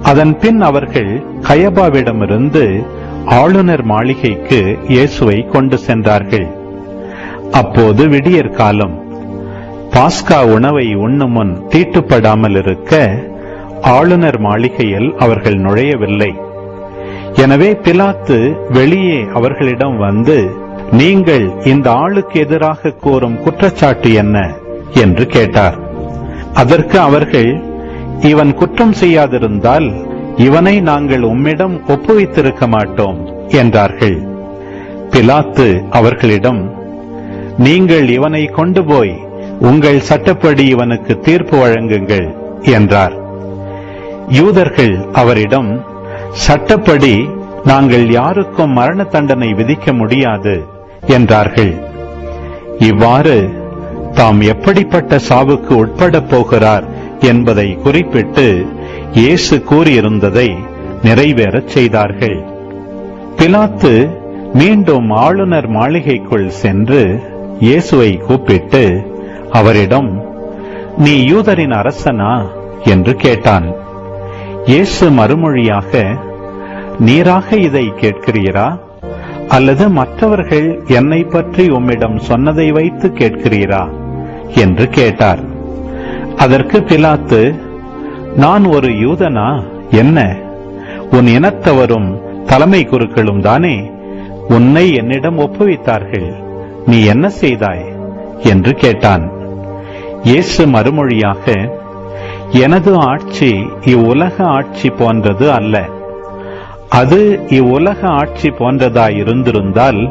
அதன் பின் அவர்கள் கயபாவிடமிருந்து ஆளுநர் மாளிகைக்கு இயேசுவை கொண்டு சென்றார்கள். அப்போது விடியற் காலம். பாஸ்கா உணவை உண்ணும் முன் தீட்டுப்படாமல் இருக்க ஆளுநர் மாளிகையில் அவர்கள் நுழையவில்லை. எனவே பிலாத்து வெளியே அவர்களிடம் வந்து, நீங்கள் இந்த ஆளுக்கு எதிராக கூறும் குற்றச்சாட்டு என்ன என்று கேட்டார். அதற்கு அவர்கள், இவன் குற்றம் செய்யாதிருந்தால் இவனை நாங்கள் உம்மிடம் ஒப்புவித்திருக்க மாட்டோம் என்றார்கள். பிலாத்து அவர்களிடம், நீங்கள் இவனை கொண்டு போய் உங்கள் சட்டப்படி இவனுக்கு தீர்ப்பு வழங்குங்கள் என்றார். யூதர்கள் அவரிடம், சட்டப்படி நாங்கள் யாருக்கும் மரண தண்டனை விதிக்க முடியாது என்றார்கள். இவ்வாறு தாம் எப்படிப்பட்ட சாவுக்கு உட்படப் போகிறார் என்பதை குறிப்பிட்டு இயேசு கூறியிருந்ததை நிறைவேறச் செய்தார்கள். பிலாத்து மீண்டும் ஆளுநர் மாளிகைக்குள் சென்று இயேசுவை கூப்பிட்டு அவரிடம், நீ யூதரின் அரசனா என்று கேட்டான். இயேசு மறுமொழியாக, நீராக இதை கேட்கிறீரா, அல்லது மற்றவர்கள் என்னை பற்றி உம்மிடம் சொன்னதை வைத்து கேட்கிறீரா என்று கேட்டார். அதற்கு பிலாத்து, நான் ஒரு யூதனா என்ன? உன் இனத்தவரும் தலைமை குருக்களும் தானே உன்னை என்னிடம் ஒப்புவித்தார்கள். நீ என்ன செய்தாய் என்று கேட்டான். இயேசு மறுமொழியாக, எனது ஆட்சி இவ்வுலக ஆட்சி போன்றது அல்ல. அது இவ்வுலக ஆட்சி போன்றதாயிருந்திருந்தால்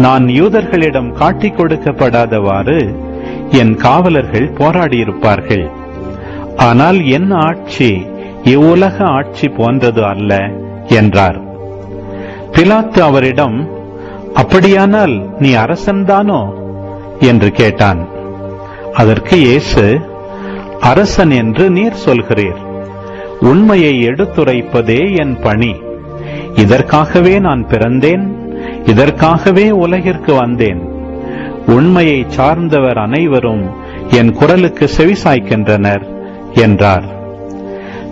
நான் யூதர்களிடம் காட்டிக் கொடுக்கப்படாதவாறு என் காவலர்கள் போராடியிருப்பார்கள். ஆனால் என் ஆட்சி இவ்வுலக ஆட்சி போன்றது அல்ல என்றார். பிலாத்து அவரிடம், அப்படியானால் நீ அரசன்தானோ என்று கேட்டான். அதற்கு இயேசு, அரசன் என்று நீர் சொல்கிறீர். உண்மையை எடுத்துரைப்பதே என் பணி. இதற்காகவே நான் பிறந்தேன், இதற்காகவே உலகிற்கு வந்தேன். உண்மையை சார்ந்தவர் அனைவரும் என் குரலுக்கு செவிசாய்க்கின்றனர் என்றார்.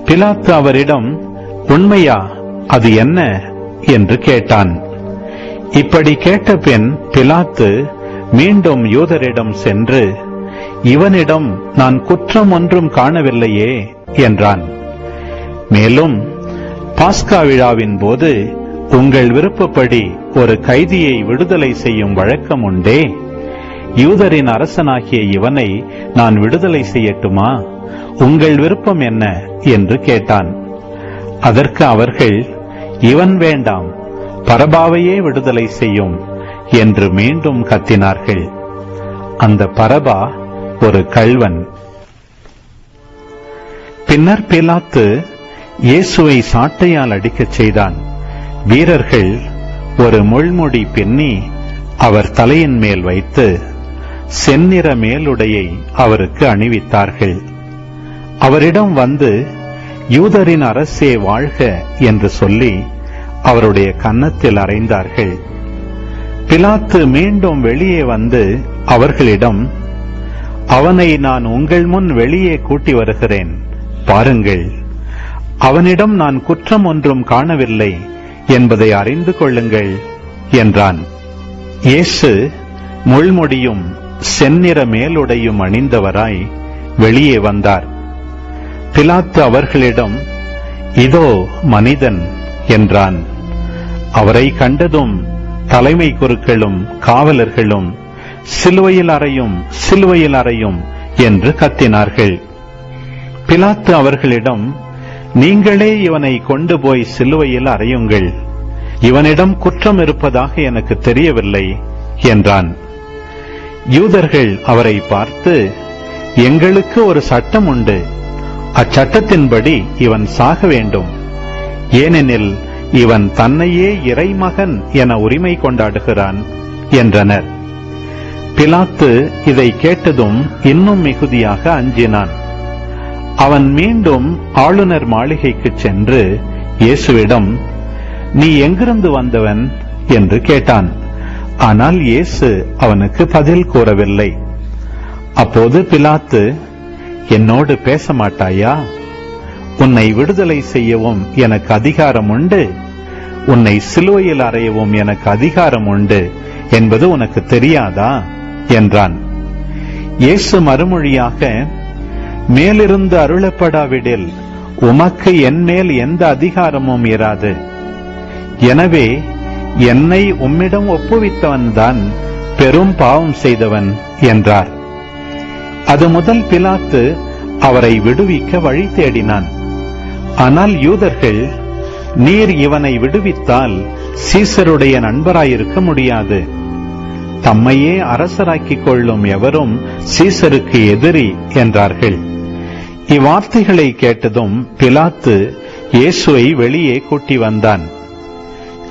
பிலாத்து அவரிடம், உண்மையா, அது என்ன என்று கேட்டான். இப்படி கேட்ட பின் பிலாத்து மீண்டும் யூதரிடம் சென்று, இவனிடம் நான் குற்றம் ஒன்றும் காணவில்லையே என்றான். மேலும், பாஸ்கா விழாவின் போது உங்கள் விருப்பப்படி ஒரு கைதியை விடுதலை செய்யும் வழக்கம் உண்டே. யூதரின் அரசனாகிய இவனை நான் விடுதலை செய்யட்டுமா? உங்கள் விருப்பம் என்ன என்று கேட்டான். அதற்கு அவர்கள், இவன் வேண்டாம், பரபாவையே விடுதலை செய்யும் என்று மீண்டும் கத்தினார்கள். அந்த பரபா ஒரு கள்வன். பின்னர் பிலாத்து இயேசுவை சாட்டையால் அடிக்கச் செய்தான். வீரர்கள் ஒரு முள்முடி பின்னி அவர் தலையின் மேல் வைத்து செந்நிற மேலுடையை அவருக்கு அணிவித்தார்கள். அவரிடம் வந்து, யூதரின் அரசே வாழ்க என்று சொல்லி அவருடைய கன்னத்தில் அறைந்தார்கள். பிலாத்து மீண்டும் வெளியே வந்து அவர்களிடம், அவனை நான் உங்கள் முன் வெளியே கூட்டி வருகிறேன், பாருங்கள். அவனிடம் நான் குற்றம் ஒன்றும் காணவில்லை என்பதை அறிந்து கொள்ளுங்கள் என்றான். இயேசு முள்முடியும் செந்நிற மேலுடையும் அணிந்தவராய் வெளியே வந்தார். பிலாத்து அவர்களிடம், இதோ மனிதன் என்றான். அவரை கண்டதும் தலைமை குருக்களும் காவலர்களும், சிலுவையில் அறையும், சிலுவையில் அறையும் என்று கத்தினார்கள். பிலாத்து அவர்களிடம், நீங்களே இவனை கொண்டு போய் சிலுவையில் அறையுங்கள். இவனிடம் குற்றம் இருப்பதாக எனக்கு தெரியவில்லை என்றான். யூதர்கள் அவரை பார்த்து, எங்களுக்கு ஒரு சட்டம் உண்டு, அச்சட்டத்தின்படி இவன் சாக வேண்டும். ஏனெனில் இவன் தன்னையே இறைமகன் என உரிமை கொண்டாடுகிறான் என்றனர். பிலாத்து இதை கேட்டதும் இன்னும் மிகுதியாக அஞ்சினான். அவன் மீண்டும் ஆளுநர் மாளிகைக்கு சென்று இயேசுவிடம், நீ எங்கிருந்து வந்தவன் என்று கேட்டான். ஆனால் இயேசு அவனுக்கு பதில் கூறவில்லை. அப்போது பிலாத்து, என்னோடு பேச மாட்டாயா? உன்னை விடுதலை செய்யவும் எனக்கு அதிகாரம் உண்டு, உன்னை சிலுவையில் அறையவும் எனக்கு அதிகாரம் உண்டு என்பது உனக்கு தெரியாதா என்றான். இயேசு மறுமொழியாக, மேலிருந்து அருளப்படாவிடில் உமக்கு என் மேல் எந்த அதிகாரமும் இராது. எனவே என்னை உம்மிடம் ஒப்புவித்தவன்தான் பெரும் பாவம் செய்தவன் என்றார். அது முதல் பிலாத்து அவரை விடுவிக்க வழி தேடினான். ஆனால் யூதர்கள், நீர் இவனை விடுவித்தால் சீசருடைய நண்பராயிருக்க முடியாது, தம்மையே அரசராக்கிக் கொள்ளும் எவரும் சீசருக்கு எதிரி என்றார்கள். இவ்வார்த்தைகளை கேட்டதும் பிலாத்து இயேசுவை வெளியே கூட்டி வந்தான்.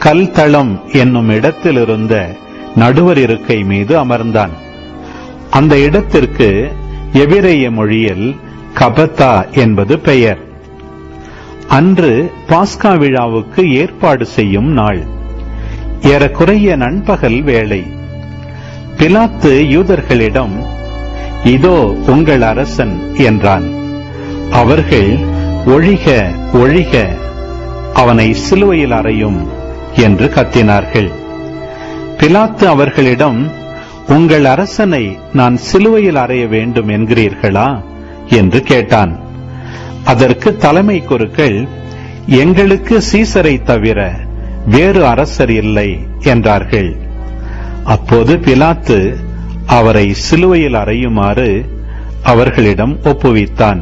கல்தளம் என்னும் இடத்திலிருந்த நடுவர் இருக்கை மீது அமர்ந்தான். அந்த இடத்திற்கு எபிரேய மொழியில் கபத்தா என்பது பெயர். அன்று பாஸ்கா விழாவுக்கு ஏற்பாடு செய்யும் நாள். ஏறக்குறைய நண்பகல் வேளை. பிலாத்து யூதர்களிடம், இதோ உங்கள் அரசன் என்றான். அவர்கள், ஒழிக ஒழிக, அவனை சிலுவையில் அறையும் என்று கத்தினார்கள். பிலாத்து அவர்களிடம், உங்கள் அரசனை நான் சிலுவையில் அறைய வேண்டும் என்கிறீர்களா என்று கேட்டான். அதற்கு தலைமை குருக்கள், எங்களுக்கு சீசரை தவிர வேறு அரசர் இல்லை என்றார்கள். அப்போது பிலாத்து அவரை சிலுவையில் அறையுமாறு அவர்களிடம் ஒப்புவித்தான்.